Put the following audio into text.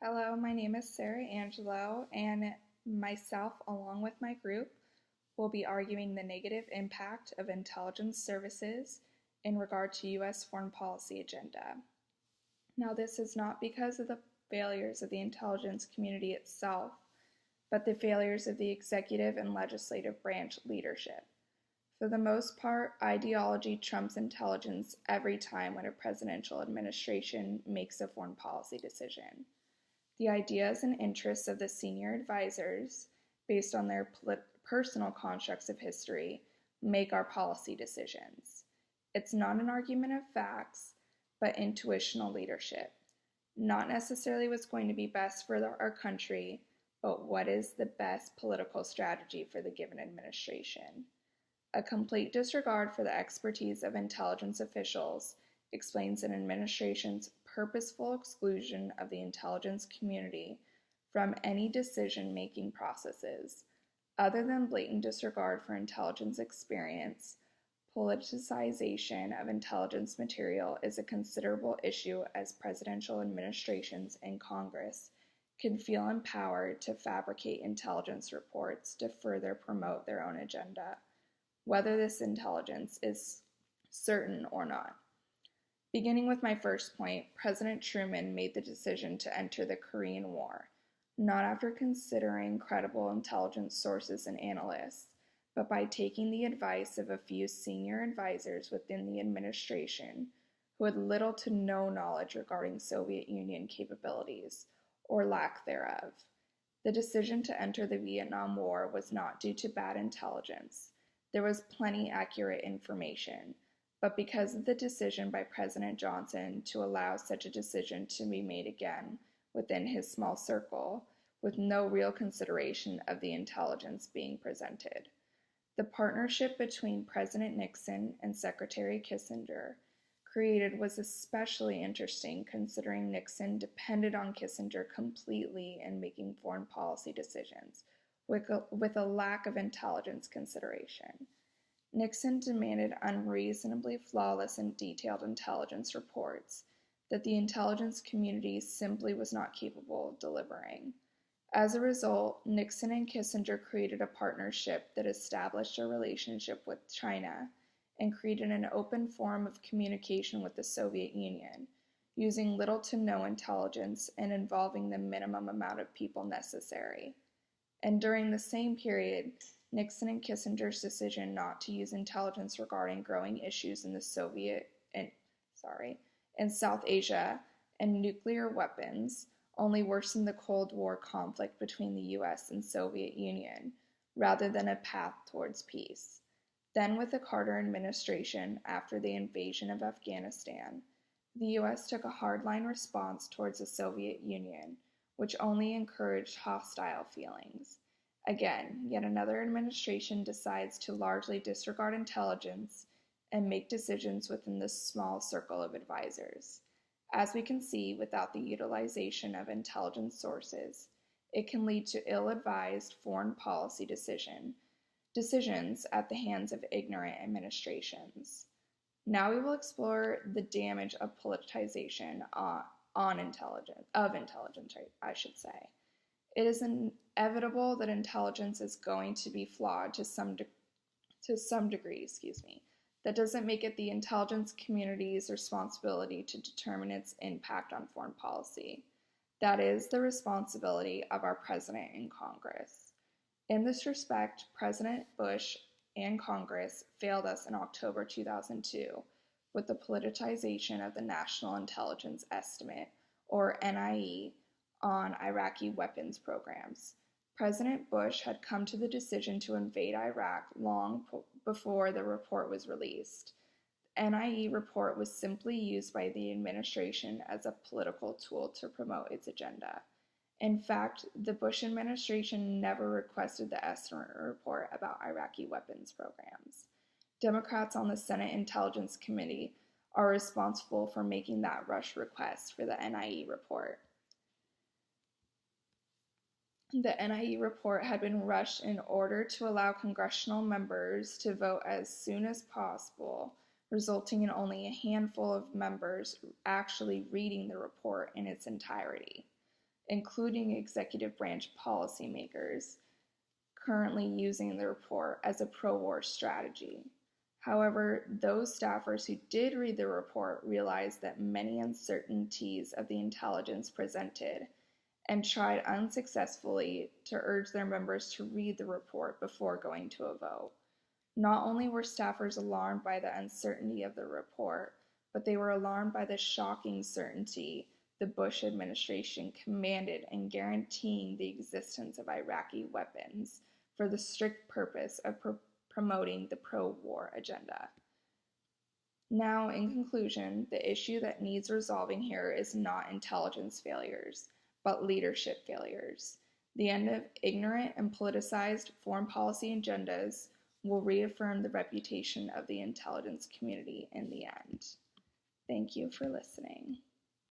Hello, my name is Sarah Angelo, and myself, along with my group, will be arguing the negative impact of intelligence services in regard to U.S. foreign policy agenda. Now, this is not because of the failures of the intelligence community itself, but the failures of the executive and legislative branch leadership. For the most part, ideology trumps intelligence every time when a presidential administration makes a foreign policy decision. The ideas and interests of the senior advisors, based on their personal constructs of history, make our policy decisions. It's not an argument of facts, but intuitional leadership. Not necessarily what's going to be best for our country, but what is the best political strategy for the given administration. A complete disregard for the expertise of intelligence officials explains an administration's purposeful exclusion of the intelligence community from any decision-making processes. Other than blatant disregard for intelligence experience, politicization of intelligence material is a considerable issue as presidential administrations and Congress can feel empowered to fabricate intelligence reports to further promote their own agenda, whether this intelligence is certain or not. Beginning with my first point, President Truman made the decision to enter the Korean War, not after considering credible intelligence sources and analysts, but by taking the advice of a few senior advisors within the administration who had little to no knowledge regarding Soviet Union capabilities, or lack thereof. The decision to enter the Vietnam War was not due to bad intelligence. There was plenty accurate information, but because of the decision by President Johnson to allow such a decision to be made again within his small circle, with no real consideration of the intelligence being presented. The partnership between President Nixon and Secretary Kissinger created was especially interesting considering Nixon depended on Kissinger completely in making foreign policy decisions, with a lack of intelligence consideration. Nixon demanded unreasonably flawless and detailed intelligence reports that the intelligence community simply was not capable of delivering. As a result, Nixon and Kissinger created a partnership that established a relationship with China and created an open form of communication with the Soviet Union, using little to no intelligence and involving the minimum amount of people necessary. And during the same period, Nixon and Kissinger's decision not to use intelligence regarding growing issues in in South Asia and nuclear weapons only worsened the Cold War conflict between the US and Soviet Union, rather than a path towards peace. Then with the Carter administration after the invasion of Afghanistan, the US took a hardline response towards the Soviet Union, which only encouraged hostile feelings. Again, yet another administration decides to largely disregard intelligence and make decisions within this small circle of advisors. As we can see, without the utilization of intelligence sources, it can lead to ill-advised foreign policy decisions at the hands of ignorant administrations. Now we will explore the damage of politicization of intelligence, I should say. It is inevitable that intelligence is going to be flawed to some degree. That doesn't make it the intelligence community's responsibility to determine its impact on foreign policy. That is the responsibility of our president and Congress. In this respect, President Bush and Congress failed us in October 2002 with the politicization of the National Intelligence Estimate, or NIE, on Iraqi weapons programs. President Bush had come to the decision to invade Iraq long before the report was released. The NIE report was simply used by the administration as a political tool to promote its agenda. In fact, the Bush administration never requested the estimate report about Iraqi weapons programs. Democrats on the Senate Intelligence Committee are responsible for making that rush request for the NIE report. The NIE report had been rushed in order to allow congressional members to vote as soon as possible, resulting in only a handful of members actually reading the report in its entirety. including executive branch policymakers, currently using the report as a pro-war strategy. However, those staffers who did read the report realized that many uncertainties of the intelligence presented and tried unsuccessfully to urge their members to read the report before going to a vote. Not only were staffers alarmed by the uncertainty of the report, but they were alarmed by the shocking certainty the Bush administration commanded in guaranteeing the existence of Iraqi weapons for the strict purpose of promoting the pro-war agenda. Now, in conclusion, the issue that needs resolving here is not intelligence failures, but leadership failures. The end of ignorant and politicized foreign policy agendas will reaffirm the reputation of the intelligence community in the end. Thank you for listening.